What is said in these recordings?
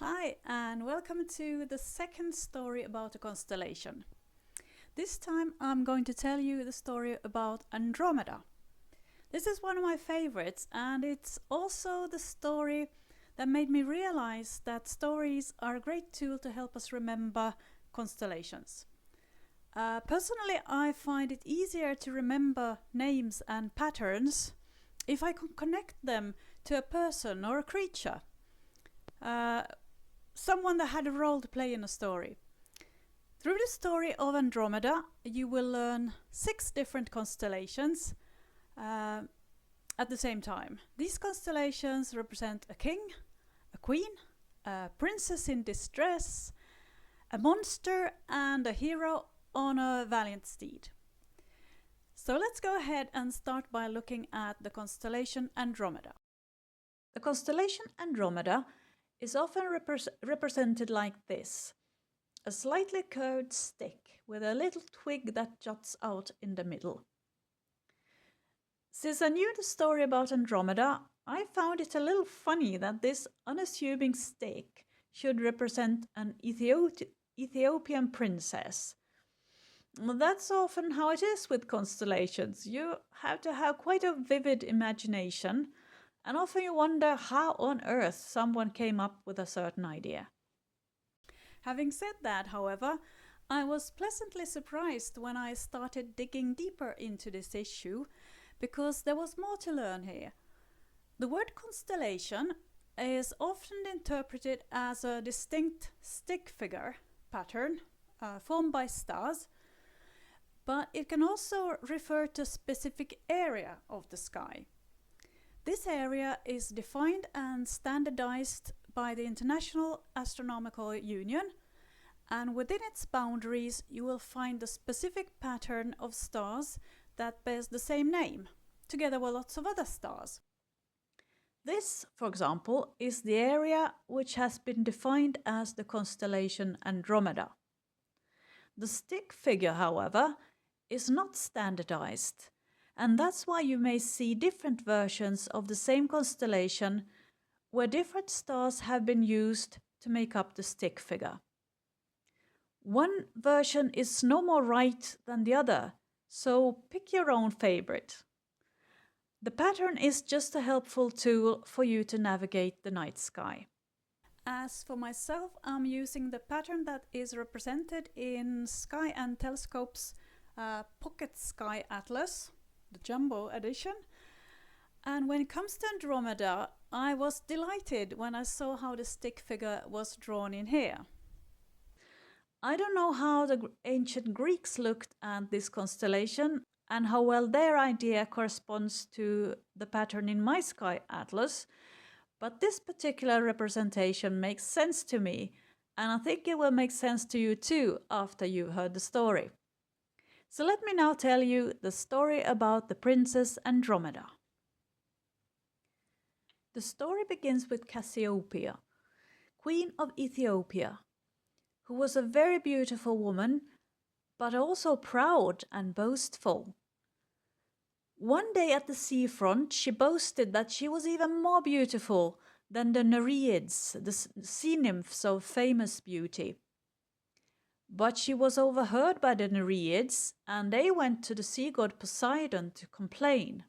Hi, and welcome to the second story about a constellation. This time I'm going to tell you the story about Andromeda. This is one of my favorites, and it's also the story that made me realize that stories are a great tool to help us remember constellations. Personally, I find it easier to remember names and patterns if I can connect them to a person or a creature. Someone that had a role to play in a story. Through the story of Andromeda, you will learn 6 different constellations at the same time. These constellations represent a king, a queen, a princess in distress, a monster, and a hero on a valiant steed. So let's go ahead and start by looking at the constellation Andromeda. The constellation Andromeda is often represented like this: a slightly curved stick with a little twig that juts out in the middle. Since I knew the story about Andromeda, I found it a little funny that this unassuming stick should represent an Ethiopian princess. Well, that's often how it is with constellations. You have to have quite a vivid imagination, and often you wonder how on earth someone came up with a certain idea. Having said that, however, I was pleasantly surprised when I started digging deeper into this issue, because there was more to learn here. The word constellation is often interpreted as a distinct stick figure pattern formed by stars, but it can also refer to a specific area of the sky. This area is defined and standardized by the International Astronomical Union, and within its boundaries you will find the specific pattern of stars that bears the same name, together with lots of other stars. This, for example, is the area which has been defined as the constellation Andromeda. The stick figure, however, is not standardized, and that's why you may see different versions of the same constellation where different stars have been used to make up the stick figure. One version is no more right than the other, so pick your own favorite. The pattern is just a helpful tool for you to navigate the night sky. As for myself, I'm using the pattern that is represented in Sky and Telescope's Pocket Sky Atlas, the Jumbo edition. And when it comes to Andromeda, I was delighted when I saw how the stick figure was drawn in here. I don't know how the ancient Greeks looked at this constellation and how well their idea corresponds to the pattern in my Sky Atlas, but this particular representation makes sense to me, and I think it will make sense to you too after you heard the story. So let me now tell you the story about the Princess Andromeda. The story begins with Cassiopeia, Queen of Ethiopia, who was a very beautiful woman, but also proud and boastful. One day at the seafront, she boasted that she was even more beautiful than the Nereids, the sea nymphs of famous beauty. But she was overheard by the Nereids, and they went to the sea god Poseidon to complain.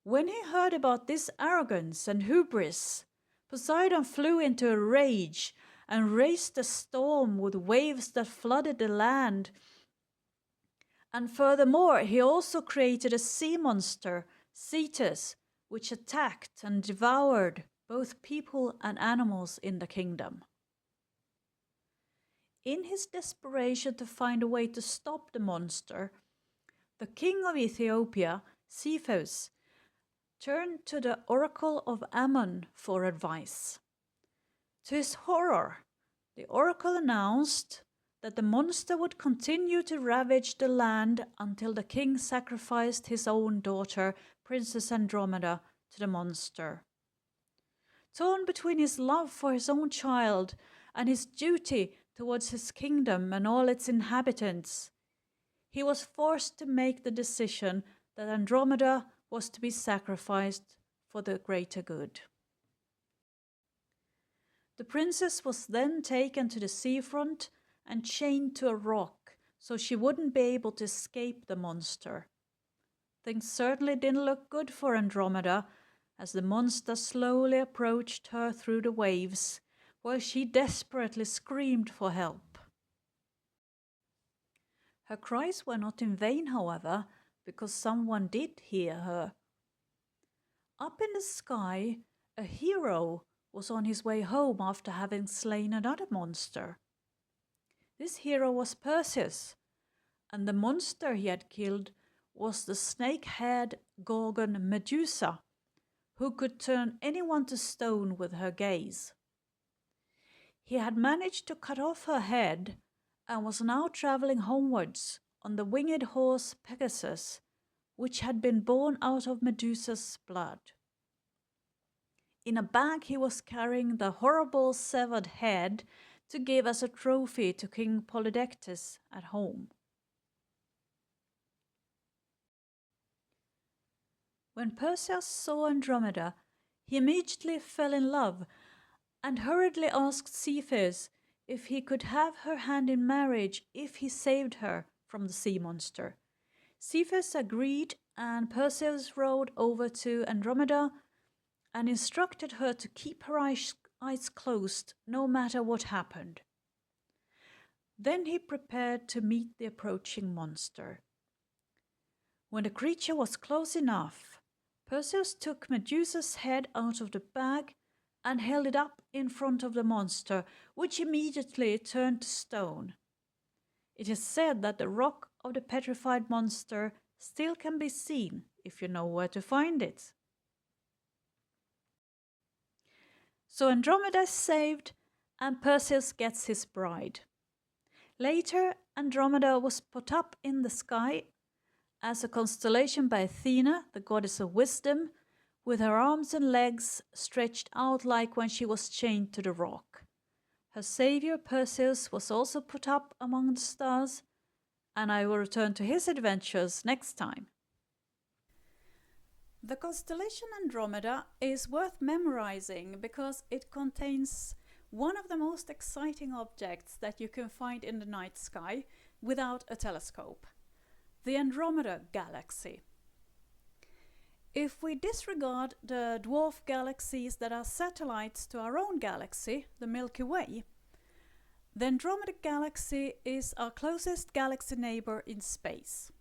When he heard about this arrogance and hubris, Poseidon flew into a rage and raised a storm with waves that flooded the land. And furthermore, he also created a sea monster, Cetus, which attacked and devoured both people and animals in the kingdom. In his desperation to find a way to stop the monster, the king of Ethiopia, Cephus, turned to the oracle of Ammon for advice. To his horror, the oracle announced that the monster would continue to ravage the land until the king sacrificed his own daughter, Princess Andromeda, to the monster. Torn between his love for his own child and his duty towards his kingdom and all its inhabitants, he was forced to make the decision that Andromeda was to be sacrificed for the greater good. The princess was then taken to the seafront and chained to a rock so she wouldn't be able to escape the monster. Things certainly didn't look good for Andromeda as the monster slowly approached her through the waves while she desperately screamed for help. Her cries were not in vain, however, because someone did hear her. Up in the sky, a hero was on his way home after having slain another monster. This hero was Perseus, and the monster he had killed was the snake-haired gorgon Medusa, who could turn anyone to stone with her gaze. He had managed to cut off her head and was now traveling homewards on the winged horse Pegasus, which had been born out of Medusa's blood. In a bag he was carrying the horrible severed head to give as a trophy to King Polydectes at home. When Perseus saw Andromeda, he immediately fell in love and hurriedly asked Cepheus if he could have her hand in marriage if he saved her from the sea monster. Cepheus agreed, and Perseus rode over to Andromeda and instructed her to keep her eyes closed no matter what happened. Then he prepared to meet the approaching monster. When the creature was close enough, Perseus took Medusa's head out of the bag and held it up in front of the monster, which immediately turned to stone. It is said that the rock of the petrified monster still can be seen if you know where to find it. So Andromeda is saved and Perseus gets his bride. Later, Andromeda was put up in the sky as a constellation by Athena, the goddess of wisdom, with her arms and legs stretched out like when she was chained to the rock. Her savior Perseus was also put up among the stars, and I will return to his adventures next time. The constellation Andromeda is worth memorizing because it contains one of the most exciting objects that you can find in the night sky without a telescope, the Andromeda Galaxy. If we disregard the dwarf galaxies that are satellites to our own galaxy, the Milky Way, the Andromeda Galaxy is our closest galaxy neighbor in space.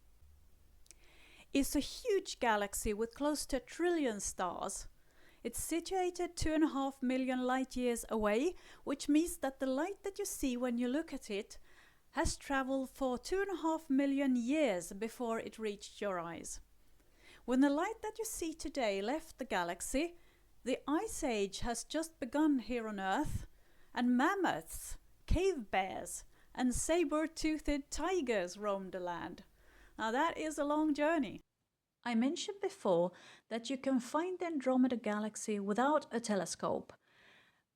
It's a huge galaxy with close to 1 trillion stars. It's situated 2.5 million light years away, which means that the light that you see when you look at it has traveled for 2.5 million years before it reached your eyes. When the light that you see today left the galaxy, the Ice Age has just begun here on Earth, and mammoths, cave bears, and saber-toothed tigers roam the land. Now that is a long journey. I mentioned before that you can find the Andromeda Galaxy without a telescope,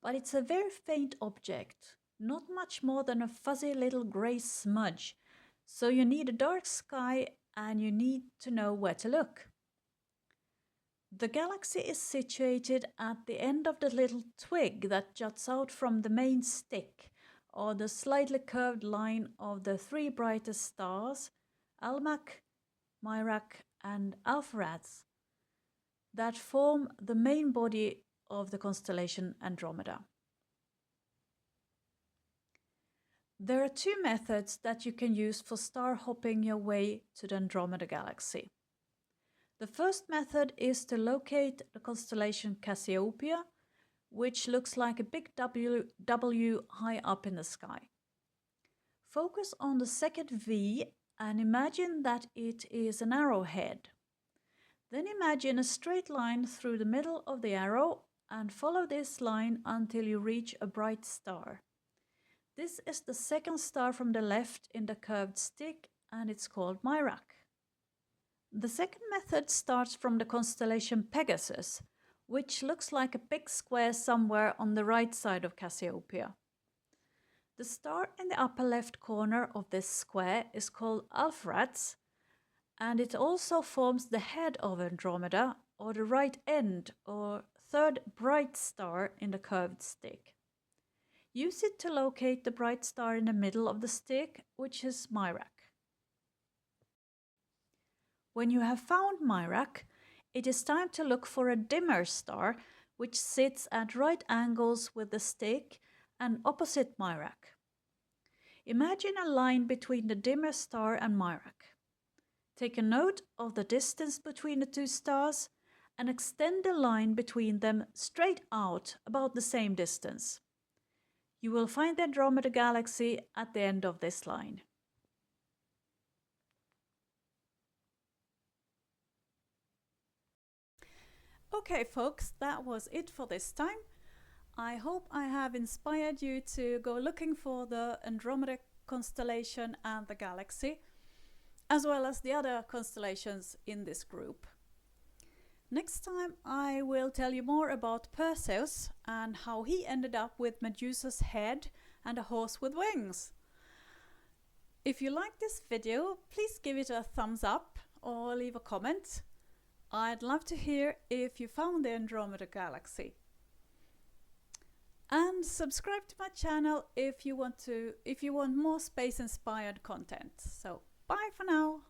but it's a very faint object, not much more than a fuzzy little grey smudge, so you need a dark sky and you need to know where to look. The galaxy is situated at the end of the little twig that juts out from the main stick, or the slightly curved line of the 3 brightest stars, Almach, Merak, and Alpheratz, that form the main body of the constellation Andromeda. There are 2 methods that you can use for star hopping your way to the Andromeda Galaxy. The first method is to locate the constellation Cassiopeia, which looks like a big W high up in the sky. Focus on the second V and imagine that it is an arrowhead. Then imagine a straight line through the middle of the arrow and follow this line until you reach a bright star. This is the second star from the left in the curved stick, and it's called Merak. The second method starts from the constellation Pegasus, which looks like a big square somewhere on the right side of Cassiopeia. The star in the upper left corner of this square is called Alpheratz, and it also forms the head of Andromeda, or the right end, or third bright star in the curved stick. Use it to locate the bright star in the middle of the stick, which is Myrac. When you have found Myrac, it is time to look for a dimmer star which sits at right angles with the stick and opposite Myrac. Imagine a line between the dimmer star and Myrac. Take a note of the distance between the two stars and extend the line between them straight out about the same distance. You will find the Andromeda Galaxy at the end of this line. Okay, folks, that was it for this time. I hope I have inspired you to go looking for the Andromeda constellation and the galaxy, as well as the other constellations in this group. Next time I will tell you more about Perseus and how he ended up with Medusa's head and a horse with wings. If you like this video, please give it a thumbs up or leave a comment. I'd love to hear if you found the Andromeda Galaxy. And subscribe to my channel if you want more space-inspired content. So bye for now.